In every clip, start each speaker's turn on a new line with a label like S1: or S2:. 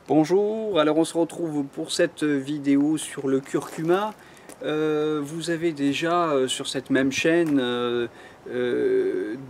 S1: Bonjour, alors on se retrouve pour cette vidéo sur le curcuma. Vous avez déjà sur cette même chaîne,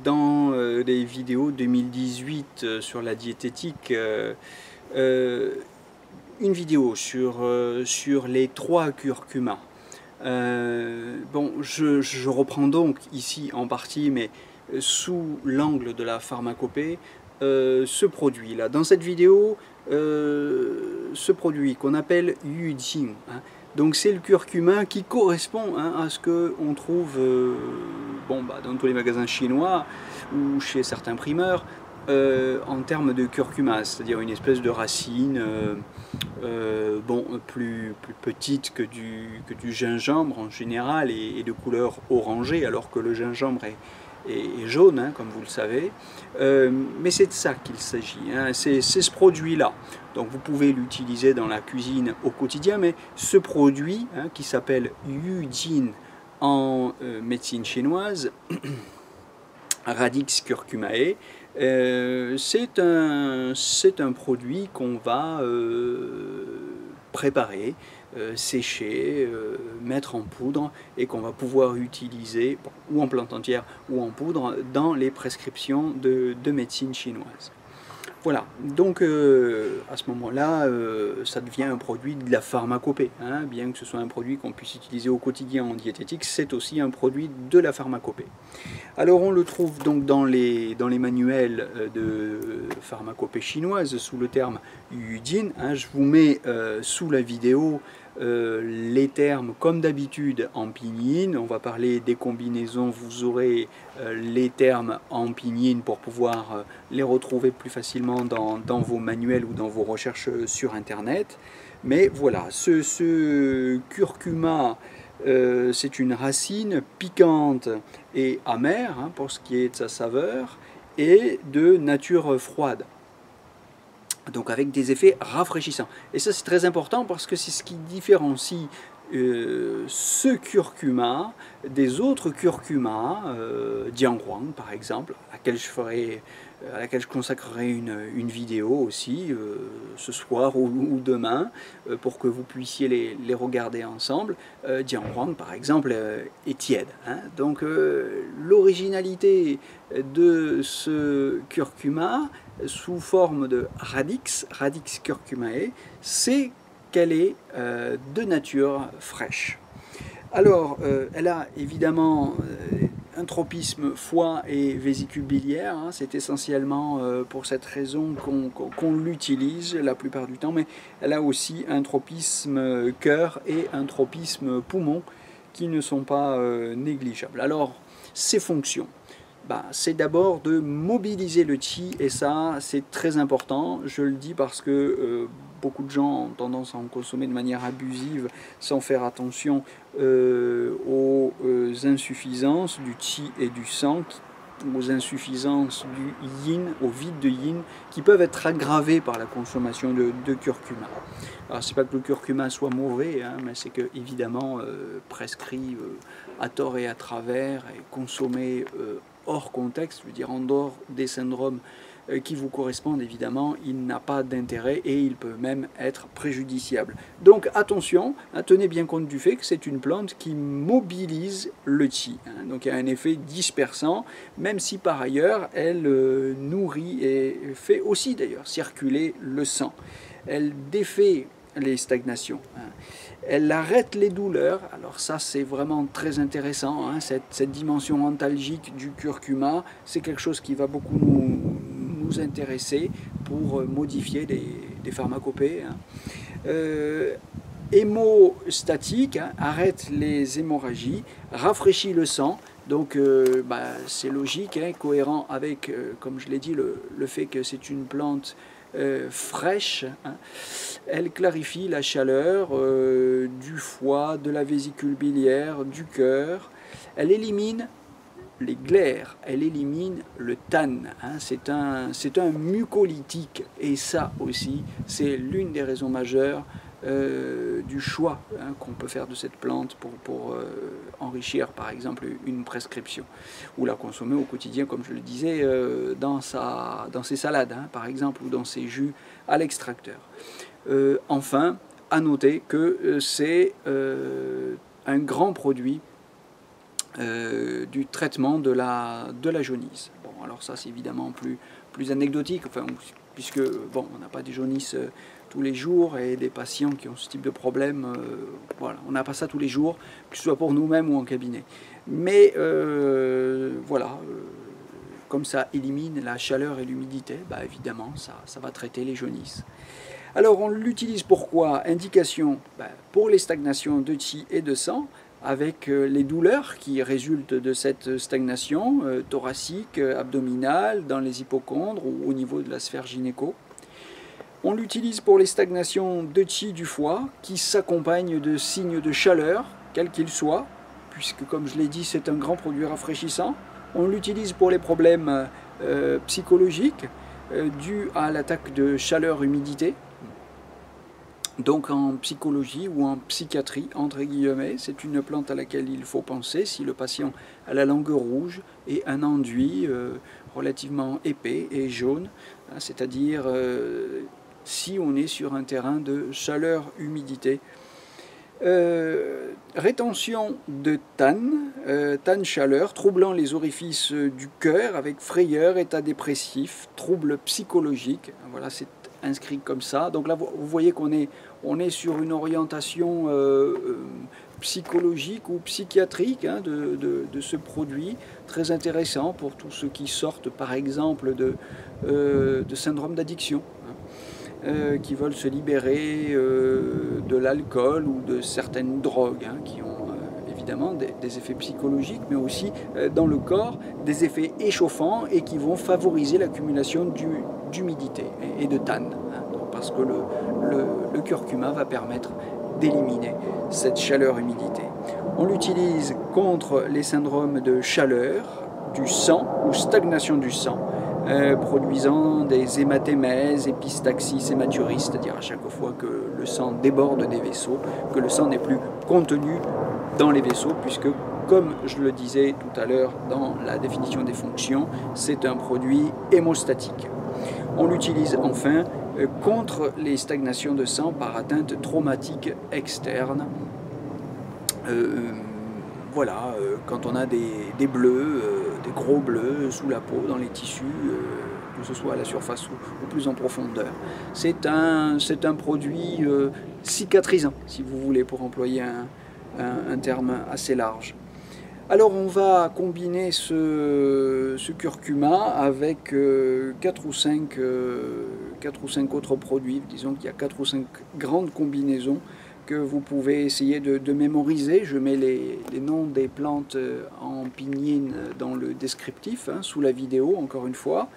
S1: dans les vidéos 2018 sur la diététique, une vidéo sur les 3 curcumas. Bon, je reprends donc ici en partie, mais sous l'angle de la pharmacopée, ce produit-là. Dans cette vidéo, ce produit qu'on appelle Yujing, hein, donc c'est le curcuma qui correspond, hein, à ce qu'on trouve dans tous les magasins chinois ou chez certains primeurs en termes de curcuma, c'est-à-dire une espèce de racine plus petite que du gingembre en général et de couleur orangée, alors que le gingembre est jaune, hein, comme vous le savez. Mais c'est de ça qu'il s'agit, hein, c'est ce produit-là. Donc vous pouvez l'utiliser dans la cuisine au quotidien, mais ce produit, hein, qui s'appelle Yujin en médecine chinoise, Radix curcumae, c'est un produit qu'on va préparer, sécher, mettre en poudre et qu'on va pouvoir utiliser, bon, ou en plante entière ou en poudre, dans les prescriptions de médecine chinoise. Voilà, donc à ce moment-là, ça devient un produit de la pharmacopée, hein, bien que ce soit un produit qu'on puisse utiliser au quotidien en diététique, c'est aussi un produit de la pharmacopée. Alors on le trouve donc dans les manuels de pharmacopée chinoise sous le terme Yujin, hein, je vous mets sous la vidéo les termes comme d'habitude en pinyin. On va parler des combinaisons, vous aurez les termes en pinyin pour pouvoir les retrouver plus facilement dans vos manuels ou dans vos recherches sur internet. Mais voilà, ce curcuma, c'est une racine piquante et amère, hein, pour ce qui est de sa saveur, et de nature froide, donc avec des effets rafraîchissants. Et ça c'est très important parce que c'est ce qui différencie ce curcuma des autres curcumas, Jianhuang par exemple, à laquelle je consacrerai une vidéo aussi ce soir ou demain, pour que vous puissiez les regarder ensemble. Jianhuang par exemple est tiède, hein. Donc l'originalité de ce curcuma sous forme de Radix curcumae, c'est qu'elle est de nature fraîche. Alors, elle a évidemment un tropisme foie et vésicule biliaire, hein, c'est essentiellement pour cette raison qu'on l'utilise la plupart du temps, mais elle a aussi un tropisme cœur et un tropisme poumon qui ne sont pas négligeables. Alors, ses fonctions, c'est d'abord de mobiliser le qi, et ça c'est très important, je le dis parce que beaucoup de gens ont tendance à en consommer de manière abusive sans faire attention aux insuffisances du qi et du sang, aux insuffisances du yin, au vide de yin, qui peuvent être aggravées par la consommation de curcuma. Alors c'est pas que le curcuma soit mauvais, hein, mais c'est que évidemment prescrit à tort et à travers et consommé hors contexte, je veux dire en dehors des syndromes qui vous correspondent, évidemment, il n'a pas d'intérêt et il peut même être préjudiciable. Donc attention, hein, tenez bien compte du fait que c'est une plante qui mobilise le qi, hein, donc il y a un effet dispersant, même si par ailleurs elle nourrit et fait aussi d'ailleurs circuler le sang. Elle défait les stagnations, hein. Elle arrête les douleurs, alors ça c'est vraiment très intéressant, hein, cette dimension antalgique du curcuma, c'est quelque chose qui va beaucoup nous intéresser pour modifier des pharmacopées, hein. Hémostatique, hein, arrête les hémorragies, rafraîchit le sang, donc c'est logique, hein, cohérent avec, comme je l'ai dit, le fait que c'est une plante fraîche, hein. Elle clarifie la chaleur du foie, de la vésicule biliaire, du cœur. Elle élimine les glaires, elle élimine le tanne, hein. C'est un mucolytique, et ça aussi c'est l'une des raisons majeures du choix qu'on peut faire de cette plante pour enrichir par exemple une prescription, ou la consommer au quotidien, comme je le disais, dans ses salades par exemple, ou dans ses jus à l'extracteur. Enfin, à noter que c'est un grand produit du traitement de la jaunisse. Bon, alors ça c'est évidemment plus anecdotique, enfin, puisque bon, on n'a pas des jaunisses tous les jours, et des patients qui ont ce type de problème, voilà, on n'a pas ça tous les jours, que ce soit pour nous-mêmes ou en cabinet. Mais voilà, comme ça élimine la chaleur et l'humidité, bah, évidemment ça va traiter les jaunisses. Alors on l'utilise pourquoi? Indication pour les stagnations de qi et de sang, avec les douleurs qui résultent de cette stagnation thoracique, abdominale, dans les hypochondres ou au niveau de la sphère gynéco. On l'utilise pour les stagnations de qi du foie, qui s'accompagnent de signes de chaleur, quels qu'ils soient, puisque comme je l'ai dit, c'est un grand produit rafraîchissant. On l'utilise pour les problèmes psychologiques dus à l'attaque de chaleur-humidité. Donc en psychologie ou en psychiatrie, entre guillemets, c'est une plante à laquelle il faut penser si le patient a la langue rouge et un enduit relativement épais et jaune, c'est-à-dire si on est sur un terrain de chaleur-humidité. Rétention de tanne chaleur, troublant les orifices du cœur avec frayeur, état dépressif, troubles psychologiques, voilà, c'est inscrit comme ça. Donc là, vous voyez qu'on est sur une orientation psychologique ou psychiatrique de ce produit, très intéressant pour tous ceux qui sortent par exemple de syndrome d'addiction, qui veulent se libérer de l'alcool ou de certaines drogues qui ont évidemment des effets psychologiques, mais aussi dans le corps des effets échauffants et qui vont favoriser l'accumulation d'humidité et de tanne, parce que le curcuma va permettre d'éliminer cette chaleur-humidité. On l'utilise contre les syndromes de chaleur du sang ou stagnation du sang, produisant des hématémèses, épistaxis hématurie, c'est-à-dire à chaque fois que le sang déborde des vaisseaux, que le sang n'est plus contenu dans les vaisseaux, puisque, comme je le disais tout à l'heure dans la définition des fonctions, c'est un produit hémostatique. On l'utilise enfin contre les stagnations de sang par atteinte traumatique externe. Voilà, quand on a des bleus, des gros bleus sous la peau, dans les tissus, que ce soit à la surface ou plus en profondeur. C'est un produit cicatrisant, si vous voulez, pour employer un terme assez large. Alors on va combiner ce curcuma avec 4 ou 5 autres produits. Disons qu'il y a 4 ou 5 grandes combinaisons que vous pouvez essayer de mémoriser. Je mets les noms des plantes en pinyin dans le descriptif, sous la vidéo, encore une fois.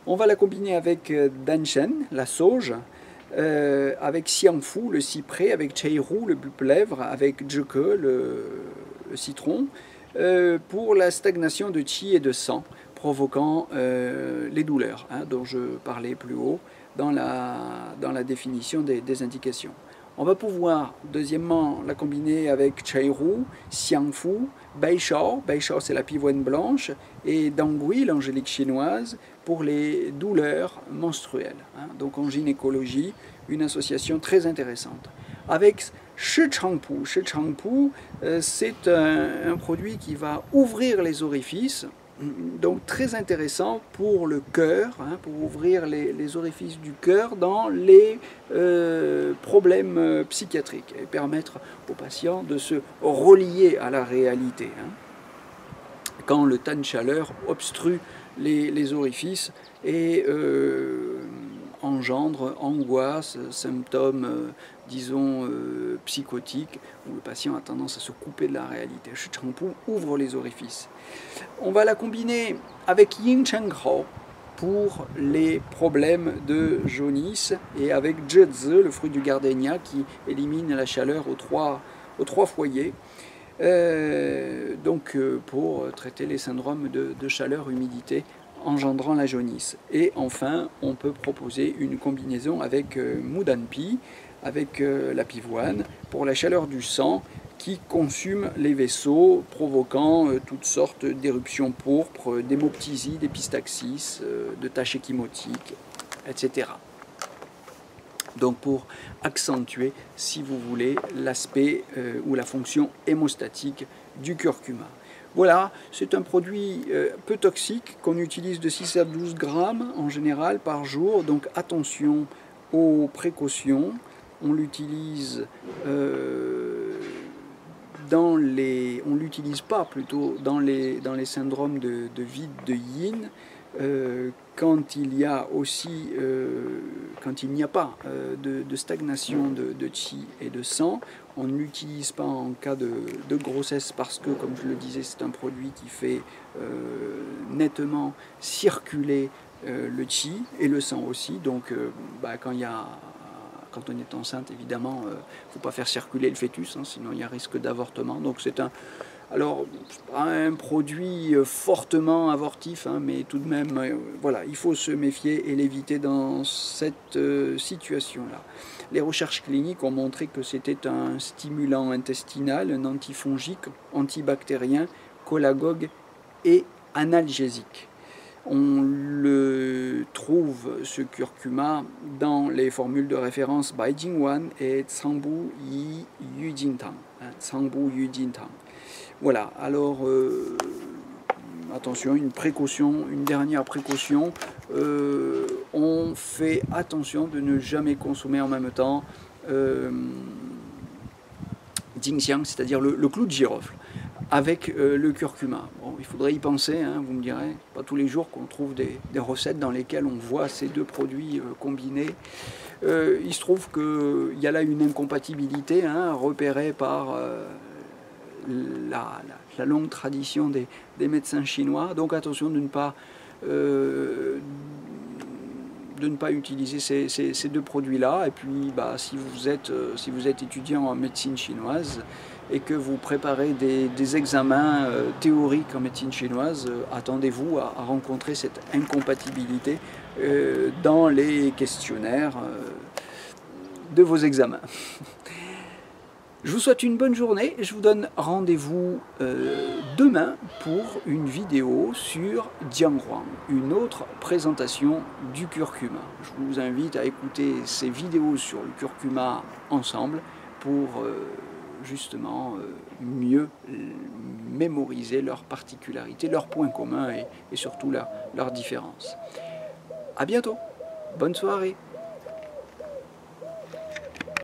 S1: On va la combiner avec danshen, la sauge, avec xiangfu, le cyprès, avec cheiru, le buplèvre, avec zheke, le citron, pour la stagnation de qi et de sang, provoquant les douleurs, dont je parlais plus haut dans la définition des indications. On va pouvoir, deuxièmement, la combiner avec cheiru, xiangfu, beishao, beishao c'est la pivoine blanche, et dangui, l'angélique chinoise, pour les douleurs menstruelles. Donc en gynécologie, une association très intéressante. Avec Shichangpu, c'est un produit qui va ouvrir les orifices, donc très intéressant pour le cœur, pour ouvrir les orifices du cœur dans les problèmes psychiatriques et permettre aux patients de se relier à la réalité. Quand le tas de chaleur obstrue les orifices et engendre angoisse, symptômes, disons, psychotiques, où le patient a tendance à se couper de la réalité. Shichangpu ouvre les orifices. On va la combiner avec Yin Cheng Hao pour les problèmes de jaunisse, et avec Zheze, le fruit du gardénia, qui élimine la chaleur aux trois foyers. Donc pour traiter les syndromes de chaleur-humidité engendrant la jaunisse. Et enfin, on peut proposer une combinaison avec Mudanpi, avec la pivoine, pour la chaleur du sang qui consume les vaisseaux, provoquant toutes sortes d'éruptions pourpres, d'hémoptysie, d'épistaxis, de taches échymotiques, etc. Donc pour accentuer, si vous voulez, l'aspect ou la fonction hémostatique du curcuma. Voilà, c'est un produit peu toxique qu'on utilise de 6 à 12 grammes en général par jour, donc attention aux précautions. On l'utilise on l'utilise pas plutôt dans les syndromes de vide de yin, quand il y a aussi, quand il n'y a pas de stagnation de qi et de sang. On ne l'utilise pas en cas de grossesse parce que, comme je le disais, c'est un produit qui fait nettement circuler le qi et le sang aussi. Donc quand on est enceinte, évidemment, il ne faut pas faire circuler le fœtus, hein, sinon il y a risque d'avortement. Donc c'est un produit fortement avortif, hein, mais tout de même, voilà, il faut se méfier et l'éviter dans cette situation-là. Les recherches cliniques ont montré que c'était un stimulant intestinal, un antifongique, antibactérien, cholagogue et analgésique. On le trouve, ce curcuma, dans les formules de référence Baijingwan et Cangbu Yujintang. Voilà, alors attention, une dernière précaution, on fait attention de ne jamais consommer en même temps Jingxiang, c'est-à-dire le clou de girofle, avec le curcuma. Bon, il faudrait y penser, hein, vous me direz, pas tous les jours qu'on trouve des recettes dans lesquelles on voit ces deux produits combinés. Il se trouve qu'il y a là une incompatibilité, hein, repérée par la longue tradition des médecins chinois. Donc attention de ne pas utiliser ces deux produits-là. Et puis, si vous êtes étudiant en médecine chinoise et que vous préparez des examens théoriques en médecine chinoise, attendez-vous à rencontrer cette incompatibilité dans les questionnaires de vos examens. Je vous souhaite une bonne journée et je vous donne rendez-vous demain pour une vidéo sur Jianghuang, une autre présentation du curcuma. Je vous invite à écouter ces vidéos sur le curcuma ensemble pour justement mieux mémoriser leurs particularités, leurs points communs et surtout leurs différences. À bientôt, bonne soirée.